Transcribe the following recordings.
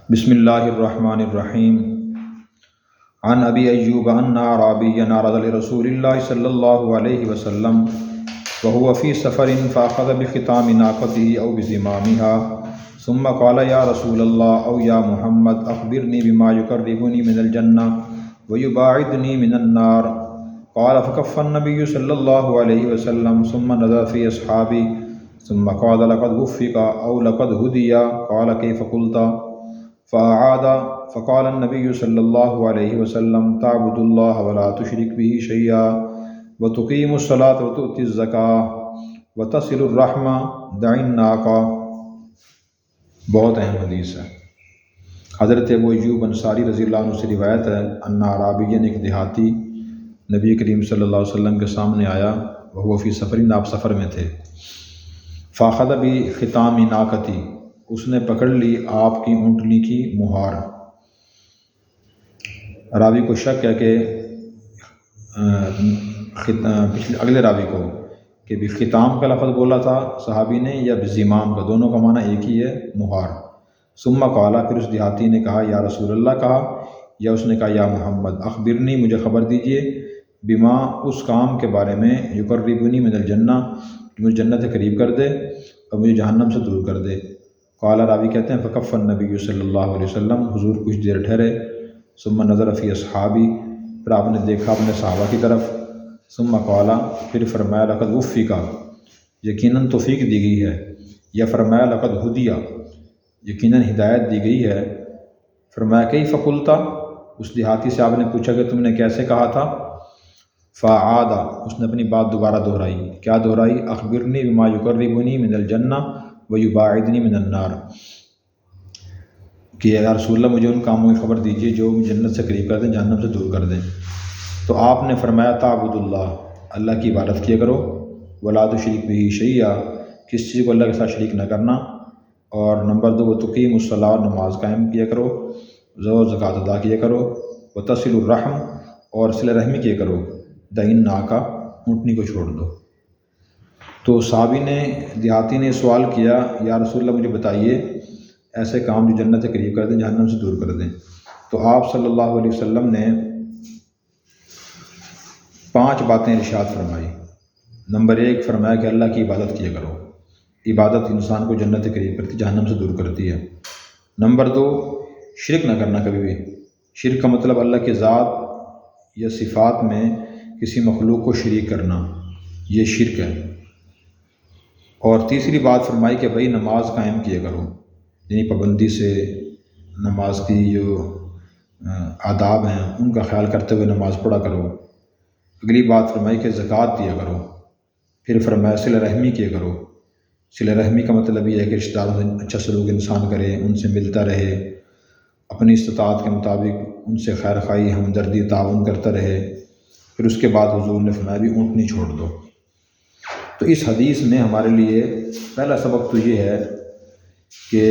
بسم اللہ الرحمن الرحیم عن ابی ایوب ان اعرابیا عرض لرسول اللہ صلی اللہ علیہ وسلم وهو فی سفر فاخذ بختام ناقته او بزمامها ثم قال یا رسول اللہ او یا محمد اخبرنی بما یقربنی من الجنہ ویباعدنی من النار قال فکف النبی صلی اللہ علیہ وسلم ثم نظر فی اصحابی ثم قال لقد وفق او لقد هدی قال کیف قلت فأعاد فقال النبي صلى الله عليه وسلم تعبد الله ولا تشرك به شيئا وتقيم الصلاة وتؤتي الزكاة وتصل الرحمة دع الناقة۔ بہت اہم حدیث ہے۔ حضرت ابو ایوب انصاری رضی اللہ عنہ سے روایت ہے ان اعرابی ایک دیہاتی نبی کریم صلی اللہ علیہ وسلم کے سامنے آیا، وہ فی سفرین، آپ سفر میں تھے، فاخذ بختام ناقتی، اس نے پکڑ لی آپ کی اونٹنی کی مہار۔ راوی کو شک ہے کہ اگلے راوی کو کہ ختام کا لفظ بولا تھا صحابی نے یا زمام کا، دونوں کا معنی ایک ہی ہے، مہار۔ ثم قالا، پھر اس دیہاتی نے کہا یا رسول اللہ کہا، یا اس نے کہا یا محمد اخبرنی، مجھے خبر دیجئے، بما، اس کام کے بارے میں، یقربنی من الجنہ، مجھے جنت سے قریب کر دے اور مجھے جہنم سے دور کر دے۔ قال، راوی کہتے ہیں فکف النبی صلی اللہ علیہ وسلم، حضور کچھ دیر ٹھہرے، ثم نظر فی اصحابی، پھر آپ نے دیکھا اپنے صحابہ کی طرف، ثم قال، پھر فرمایا لقد وفق، یقیناً توفیق دی گئی ہے، یا فرمایا لقد ہدی، یقیناً ہدایت دی گئی ہے۔ فرمایا کیف قلت، اس دیہاتی سے آپ نے پوچھا کہ تم نے کیسے کہا تھا؟ فعاد، اس نے اپنی بات دوبارہ دہرائی۔ کیا دہرائی؟ اخبرنی بما یقربنی من الجنہ ویباعدنی من النار، کہ یا رسول اللہ مجھے ان کاموں کی خبر دیجیے جو مجھے جنت سے قریب کر دیں، جہنم سے دور کر دیں۔ تو آپ نے فرمایا تعبد اللہ، اللہ کی عبادت کیا کرو، ولا تشرک بہ شیئا، کس چیز کو اللہ کے ساتھ شریک نہ کرنا، اور نمبر 2 وتقیم الصلاۃ، نماز قائم کیا کرو، زکوٰۃ ادا کیا کرو، وتصل الرحم، اور صلہ رحمی کیا کرو، دع الناقہ، اونٹنی کو چھوڑ دو۔ تو صحابی نے، دیہاتی نے سوال کیا یا رسول اللہ مجھے بتائیے ایسے کام جو جنت سے قریب کر دیں، جہنم سے دور کر دیں۔ تو آپ صلی اللہ علیہ وسلم نے 5 باتیں ارشاد فرمائی۔ نمبر 1 فرمایا کہ اللہ کی عبادت کیا کرو، عبادت انسان کو جنت سے قریب کرتی، جہنم سے دور کرتی ہے۔ نمبر 2 شرک نہ کرنا کبھی بھی۔ شرک کا مطلب اللہ کی ذات یا صفات میں کسی مخلوق کو شریک کرنا، یہ شرک ہے۔ اور تیسری بات فرمائی کہ بھائی نماز قائم کیا کرو، یعنی پابندی سے نماز کی جو آداب ہیں ان کا خیال کرتے ہوئے نماز پڑھا کرو۔ اگلی بات فرمائی کہ زکوٰۃ دیا کرو۔ پھر فرمایا صلہ رحمی کیا کرو۔ صلہ رحمی کا مطلب یہ ہے کہ رشتہ داروں سے اچھا سلوک انسان کرے، ان سے ملتا رہے، اپنی استطاعت کے مطابق ان سے خیر خواہی، ہمدردی، تعاون کرتا رہے۔ پھر اس کے بعد حضور نے فرمایا بھی اونٹنی چھوڑ دو۔ تو اس حدیث میں ہمارے لیے پہلا سبق تو یہ ہے کہ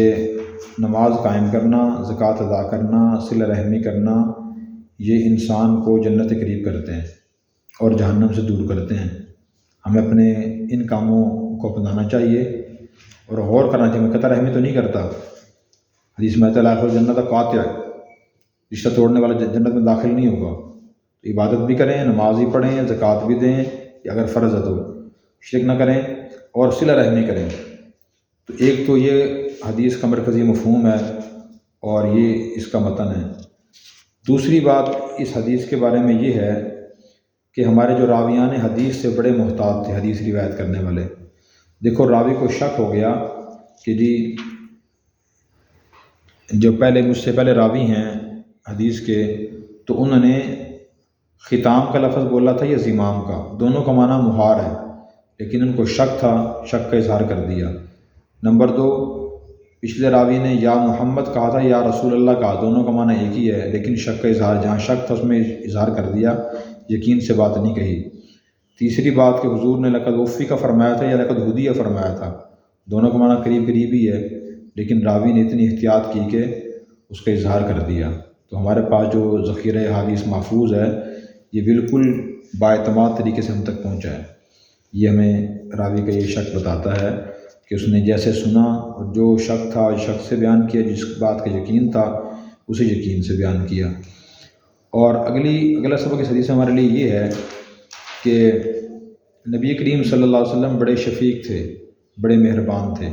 نماز قائم کرنا، زکوٰۃ ادا کرنا، صلہ رحمی کرنا، یہ انسان کو جنت کے قریب کرتے ہیں اور جہنم سے دور کرتے ہیں۔ ہمیں اپنے ان کاموں کو اپنانا چاہیے اور غور کرنا چاہیے۔ میں قطع رحمی تو نہیں کرتا، حدیث میں آتا ہے جنت قاطع، رشتہ توڑنے والا جنت میں داخل نہیں ہوگا۔ تو عبادت بھی کریں، نماز بھی پڑھیں، زکوٰۃ بھی دیں، یا اگر فرض ہے تو شرک نہ کریں، اور صلہ رحمی کریں۔ تو ایک تو یہ حدیث کا مرکزی مفہوم ہے اور یہ اس کا متن ہے۔ دوسری بات اس حدیث کے بارے میں یہ ہے کہ ہمارے جو راویان حدیث سے بڑے محتاط تھے، حدیث روایت کرنے والے۔ دیکھو راوی کو شک ہو گیا کہ جی جو مجھ سے پہلے راوی ہیں حدیث کے، تو انہوں نے ختام کا لفظ بولا تھا یا زمام کا، دونوں کا معنی مہار ہے، لیکن ان کو شک تھا، شک کا اظہار کر دیا۔ نمبر 2 پچھلے راوی نے یا محمد کہا تھا یا رسول اللہ کہا، دونوں کا معنی ایک ہی ہے، لیکن شک کا اظہار، جہاں شک تھا اس میں اظہار کر دیا، یقین سے بات نہیں کہی۔ تیسری بات کہ حضور نے لقد وفق کا فرمایا تھا یا لقد ہدی فرمایا تھا، دونوں کا معنی قریب قریب ہی ہے، لیکن راوی نے اتنی احتیاط کی کہ اس کا اظہار کر دیا۔ تو ہمارے پاس جو ذخیرہ حدیث محفوظ ہے یہ بالکل باعتماد طریقے سے ہم تک پہنچا ہے۔ یہ ہمیں راوی کا یہ شک بتاتا ہے کہ اس نے جیسے سنا اور جو شک تھا اس شک سے بیان کیا، جس بات کا یقین تھا اسے یقین سے بیان کیا۔ اور اگلا سبق اس حدیث سے ہمارے لیے یہ ہے کہ نبی کریم صلی اللہ علیہ وسلم بڑے شفیق تھے، بڑے مہربان تھے۔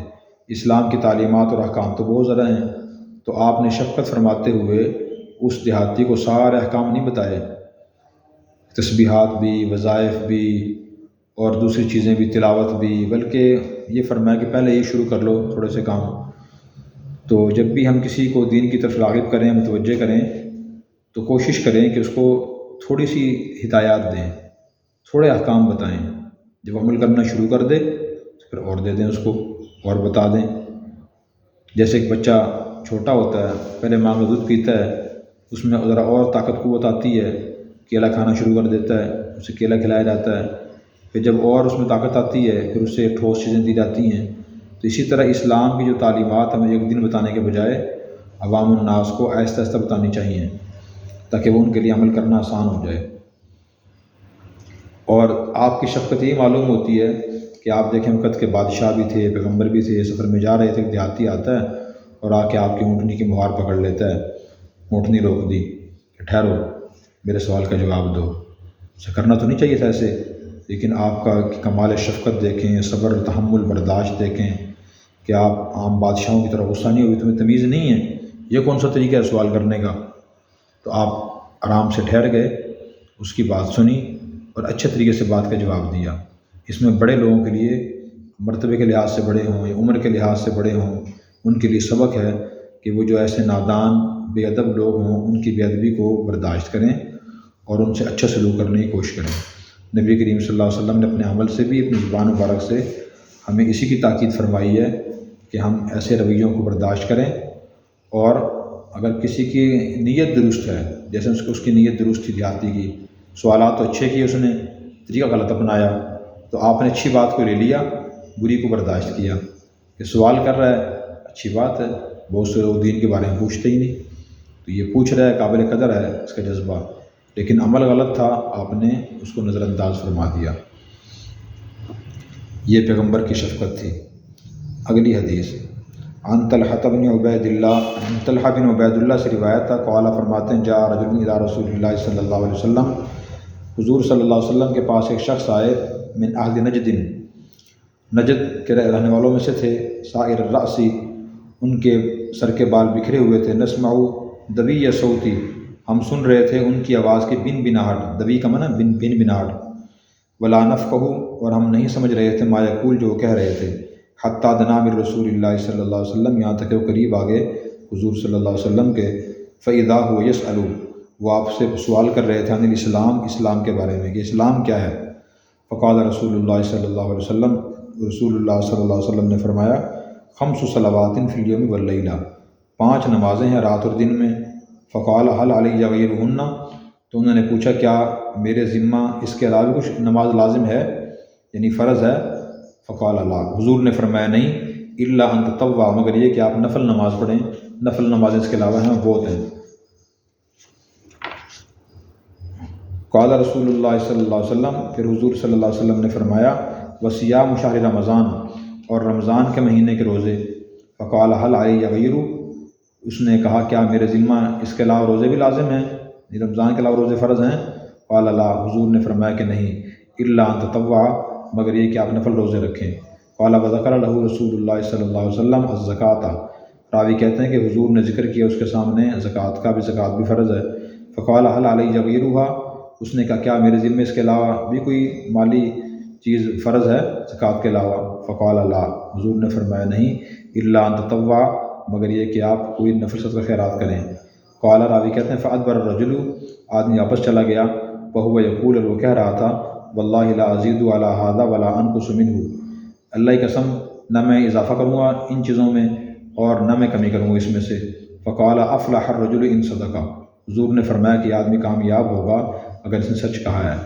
اسلام کی تعلیمات اور احکام تو بہت زیادہ ہیں، تو آپ نے شفقت فرماتے ہوئے اس دیہاتی کو سارے احکام نہیں بتائے، تسبیحات بھی، وظائف بھی اور دوسری چیزیں بھی، تلاوت بھی، بلکہ یہ فرمایا کہ پہلے یہ شروع کر لو تھوڑے سے کام۔ تو جب بھی ہم کسی کو دین کی طرف راغب کریں، متوجہ کریں، تو کوشش کریں کہ اس کو تھوڑی سی ہدایات دیں، تھوڑے احکام بتائیں۔ جب عمل کرنا شروع کر دے تو پھر اور دے دیں اس کو اور بتا دیں۔ جیسے ایک بچہ چھوٹا ہوتا ہے، پہلے ماں کا دودھ پیتا ہے، اس میں ذرا اور طاقت قوت آتی ہے، کیلا کھانا شروع کر دیتا ہے، اسے کیلا کھلایا جاتا ہے، پھر جب اور اس میں طاقت آتی ہے پھر اسے ٹھوس چیزیں دی جاتی ہیں۔ تو اسی طرح اسلام کی جو تعلیمات ہمیں ایک دن بتانے کے بجائے عوام الناس کو آہستہ آہستہ بتانی چاہیے، تاکہ وہ ان کے لیے عمل کرنا آسان ہو جائے۔ اور آپ کی شفقت یہ معلوم ہوتی ہے کہ آپ دیکھیں وقت کے بادشاہ بھی تھے، پیغمبر بھی تھے، سفر میں جا رہے تھے، ایک دیہاتی آتا ہے اور آ کے آپ کی اونٹنی کی مہار پکڑ لیتا ہے، اونٹنی روک دی کہ ٹھہرو میرے سوال کا جواب دو۔ اسے کرنا تو نہیں چاہیے تھا ایسے، لیکن آپ کا کمال شفقت دیکھیں، صبر تحمل برداشت دیکھیں کہ آپ عام بادشاہوں کی طرح غصہ نہیں ہوئی، تمہیں تمیز نہیں ہے، یہ کون سا طریقہ ہے سوال کرنے کا؟ تو آپ آرام سے ٹھہر گئے، اس کی بات سنی اور اچھے طریقے سے بات کا جواب دیا۔ اس میں بڑے لوگوں کے لیے مرتبے کے لحاظ سے بڑے ہوں یا عمر کے لحاظ سے بڑے ہوں، ان کے لیے سبق ہے کہ وہ جو ایسے نادان بے ادب لوگ ہوں ان کی بے ادبی کو برداشت کریں اور ان سے اچھا سلوک کرنے کی کوشش کریں۔ نبی کریم صلی اللہ علیہ وسلم نے اپنے عمل سے بھی، اپنی زبان مبارک سے ہمیں اسی کی تاکید فرمائی ہے کہ ہم ایسے رویوں کو برداشت کریں، اور اگر کسی کی نیت درست ہے، جیسے اس کی نیت درست تھی دیہاتی کی، سوالات تو اچھے کیے، اس نے طریقہ غلط اپنایا، تو آپ نے اچھی بات کو لے لیا، بری کو برداشت کیا۔ کہ سوال کر رہا ہے اچھی بات ہے، بہت سے لوگ دین کے بارے میں پوچھتے ہی نہیں، تو یہ پوچھ رہا ہے، قابل قدر ہے اس کا جذبہ، لیکن عمل غلط تھا، آپ نے اس کو نظر انداز فرما دیا۔ یہ پیغمبر کی شفقت تھی۔ اگلی حدیث عن طلحہ بن عبید اللہ سے روایت ہے، قال فرماتے ہیں جاء رجل الی رسول اللہ صلی اللہ علیہ وسلم، حضور صلی اللہ علیہ وسلم کے پاس ایک شخص آئے، من اہل نجد کے رہنے والوں میں سے تھے، سائر الرأس، ان کے سر کے بال بکھرے ہوئے تھے، نسمع دوی صوتی، ہم سن رہے تھے ان کی آواز کی بن بناہٹ، دوی کا معنی بن بناہٹ، ولا نفقہ، اور ہم نہیں سمجھ رہے تھے، ما یقول، جو وہ کہہ رہے تھے، حتیٰ دنا من رسول اللہ صلی اللہ علیہ وسلم، یہاں تک کہ وہ قریب آ گئے حضور صلی اللہ علیہ وسلم کے، فَإِذَا هُوَ يَسْأَلُ، وہ آپ سے سوال کر رہے تھے، عن الاسلام، اسلام کے بارے میں کہ اسلام کیا ہے۔ فقال رسول اللہ صلی اللہ علیہ وسلم، رسول اللہ صلی اللہ علیہ وسلم نے فرمایا، خمس صلوات فی الیوم واللیلہ، 5 نمازیں ہیں رات اور دن میں۔ فقال هل علی غیرہن، تو انہوں نے پوچھا کیا میرے ذمہ اس کے علاوہ کچھ نماز لازم ہے، یعنی فرض ہے؟ فقال لا، حضور نے فرمایا نہیں، الا ان تطوع، مگر یہ کہ آپ نفل نماز پڑھیں، نفل نمازیں اس کے علاوہ ہیں بہت ہیں۔ قال رسول اللہ صلی اللہ علیہ وسلم، پھر حضور صلی اللہ علیہ وسلم نے فرمایا، وصیام شہر رمضان، اور رمضان کے مہینے کے روزے۔ فقال هل علی غیرہ، اس نے کہا کیا میرے ذمہ اس کے علاوہ روزے بھی لازم ہیں، رمضان کے علاوہ روزے فرض ہیں؟ قال لا، حضور نے فرمایا کہ نہیں، الا ان تطوع، مگر یہ کہ آپ نفل روزے رکھیں۔ قال وذکر له رسول اللہ صلی اللہ علیہ وسلم الزکوۃ، راوی کہتے ہیں کہ حضور نے ذکر کیا اس کے سامنے زکوٰۃ کا بھی، زکوٰۃ بھی فرض ہے۔ فقال هل علی غیرہا، اس نے کہا کیا میرے ذمہ اس کے علاوہ بھی کوئی مالی چیز فرض ہے زکوٰۃ کے علاوہ؟ فقال لا، حضور نے فرمایا نہیں، الا ان تطوع، مگر یہ کہ آپ کوئی نفل صدقہ خیرات کریں۔ قال، راوی کہتے ہیں فادبر الرجل، آدمی واپس چلا گیا، وهو یقول، وہ کہہ رہا تھا، واللہ لا ازید علی ھذا ولا انقص منہ، اللہ کی قسم نہ میں اضافہ کروں گا ان چیزوں میں اور نہ میں کمی کروں گا اس میں سے۔ فقال افلح الرجل ان صدقہ، حضور نے فرمایا کہ آدمی کامیاب ہوگا اگر اس نے سچ کہا ہے۔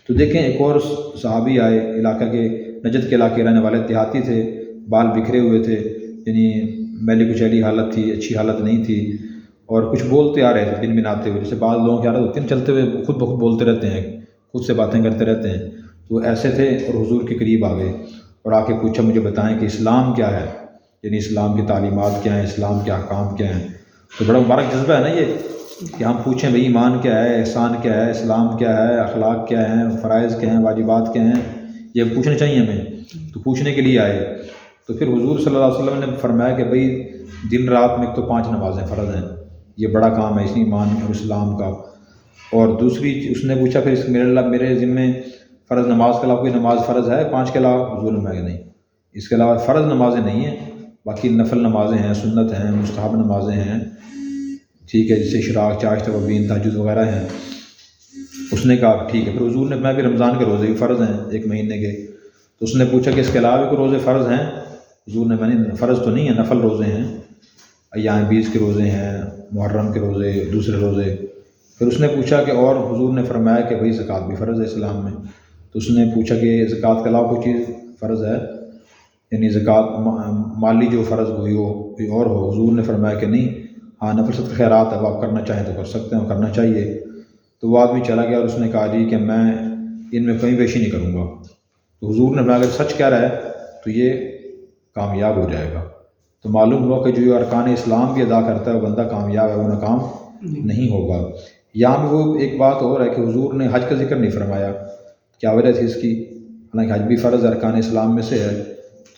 تو دیکھیں ایک اور صحابی آئے، علاقہ کے نجد کے علاقے رہنے والے، دیہاتی تھے، بال بکھرے ہوئے تھے، یعنی میلی کچیلی حالت تھی، اچھی حالت نہیں تھی، اور کچھ بولتے آ رہے تھے بن بناتے ہوئے، جیسے بعض لوگوں کی عادت ہوتی ہے چلتے ہوئے خود بخود بولتے رہتے ہیں، خود سے باتیں کرتے رہتے ہیں، تو ایسے تھے اور حضور کے قریب آ گئے اور آ کے پوچھا مجھے بتائیں کہ اسلام کیا ہے، یعنی اسلام کی تعلیمات کیا ہیں، اسلام کے احکام کیا ہیں۔ تو بڑا مبارک جذبہ ہے نا یہ کہ ہم پوچھیں بھئی ایمان کیا ہے، احسان کیا ہے، اسلام کیا ہے، اخلاق کیا ہیں، فرائض کیا ہیں، واجبات کیا ہیں، یہ پوچھنے چاہیے ہمیں۔ تو پوچھنے کے لیے آئے تو پھر حضور صلی اللہ علیہ وسلم نے فرمایا کہ بھئی دن رات میں ایک تو 5 نمازیں فرض ہیں، یہ بڑا کام ہے اس ایمان اور اسلام کا۔ اور دوسری اس نے پوچھا پھر میرے ذمے فرض نماز کے علاوہ کوئی نماز فرض ہے 5 کے علاوہ؟ حضور نے فرمایا کہ نہیں، اس کے علاوہ فرض نمازیں نہیں ہیں، باقی نفل نمازیں ہیں، سنت ہیں، مستحب نمازیں ہیں، ٹھیک ہے، جیسے اشراق، چاشت، توابین، تہجد وغیرہ ہیں۔ اس نے کہا ٹھیک ہے۔ پھر حضور نے بھی رمضان کے روزے بھی فرض ہیں 1 مہینے کے۔ تو اس نے پوچھا کہ اس کے علاوہ بھی کوئی روزے فرض ہیں؟ حضور نے فرض تو نہیں ہے، نفل روزے ہیں، ایام بیس کے روزے ہیں، محرم کے روزے، دوسرے روزے۔ پھر اس نے پوچھا کہ اور حضور نے فرمایا کہ بھئی زکوٰۃ بھی فرض ہے اسلام میں۔ تو اس نے پوچھا کہ زکوٰۃ کے علاوہ کوئی چیز فرض ہے، یعنی زکوٰۃ مالی جو فرض ہوئی ہو کوئی اور ہو؟ حضور نے فرمایا کہ نہیں، ہاں نفل صدقہ خیرات ہے، وہ آپ کرنا چاہیں تو کر سکتے ہیں اور کرنا چاہیے۔ تو وہ آدمی چلا گیا اور اس نے کہا جی کہ میں ان میں کہیں بیشی نہیں کروں گا۔ تو حضور نے فرمایا اگر سچ کہہ رہا ہے تو یہ کامیاب ہو جائے گا۔ تو معلوم ہوا کہ جو ارکان اسلام بھی ادا کرتا ہے وہ بندہ کامیاب ہے، وہ ناکام نہیں ہوگا۔ یہاں بھی وہ ایک بات اور ہے کہ حضور نے حج کا ذکر نہیں فرمایا، کیا وجہ تھی اس کی؟ حالانکہ حج بھی فرض ارکان اسلام میں سے ہے۔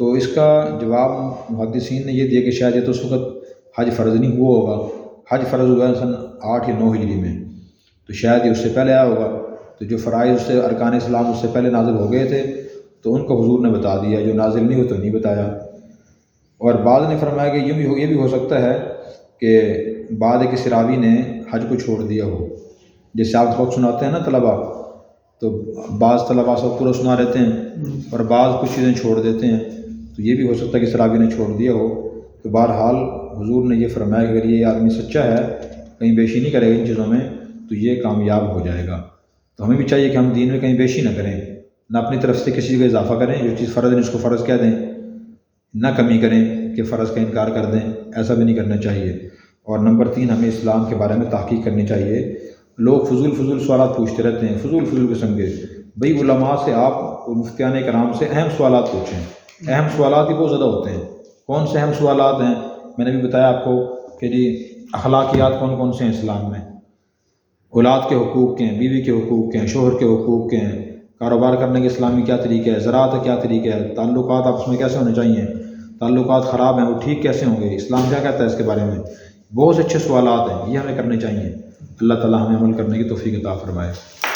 تو اس کا جواب محدثین نے یہ دیا کہ شاید یہ تو اس وقت حج فرض نہیں ہوا ہوگا، حج فرض ہوا ہے سن 8 یا 9 ہجری میں، تو شاید یہ اس سے پہلے آیا ہوگا۔ تو جو فرائض اس سے ارکان اسلام اس سے پہلے نازل ہو گئے تھے تو ان کو حضور نے بتا دیا، جو نازل نہیں ہوئے تو نہیں بتایا۔ اور بعض نے فرمایا کہ یہ بھی ہو سکتا ہے کہ بعد کسی راوی نے حج کو چھوڑ دیا ہو، جیسے آپ اس وقت سناتے ہیں نا طلباء، تو بعض طلباء سب پورا سنا رہتے ہیں اور بعض کچھ چیزیں چھوڑ دیتے ہیں، تو یہ بھی ہو سکتا ہے کہ اس راوی نے چھوڑ دیا ہو۔ تو بہرحال حضور نے یہ فرمایا کہ اگر یہ آدمی سچا ہے، کہیں بیشی نہیں کرے گا ان چیزوں میں، تو یہ کامیاب ہو جائے گا۔ تو ہمیں بھی چاہیے کہ ہم دین میں کہیں بیشی نہ کریں، نہ اپنی طرف سے کسی کو اضافہ کریں، جو چیز فرض ہے اس کو فرض کہہ دیں، نہ کمی کریں کہ فرض کا انکار کر دیں، ایسا بھی نہیں کرنا چاہیے۔ اور نمبر 3، ہمیں اسلام کے بارے میں تحقیق کرنی چاہیے۔ لوگ فضول سوالات پوچھتے رہتے ہیں، فضول قسم کے۔ بھئی علماء سے آپ اور مفتیان کرام سے اہم سوالات پوچھیں، اہم سوالات ہی بہت زیادہ ہوتے ہیں۔ کون سے اہم سوالات ہیں؟ میں نے بھی بتایا آپ کو کہ جی اخلاقیات کون کون سے ہیں اسلام میں، اولاد کے حقوق کے ہیں، بیوی کے حقوق کے ہیں، شوہر کے حقوق کے ہیں، کاروبار کرنے کے اسلامی کیا طریقہ ہے، زراعت کا کیا طریقہ ہے، تعلقات آپس میں کیسے ہونے چاہیے، تعلقات خراب ہیں وہ ٹھیک کیسے ہوں گے، اسلام کیا کہتا ہے اس کے بارے میں۔ بہت سے اچھے سوالات ہیں، یہ ہمیں کرنے چاہیے۔ اللہ تعالیٰ ہمیں عمل کرنے کی توفیق عطا فرمائے۔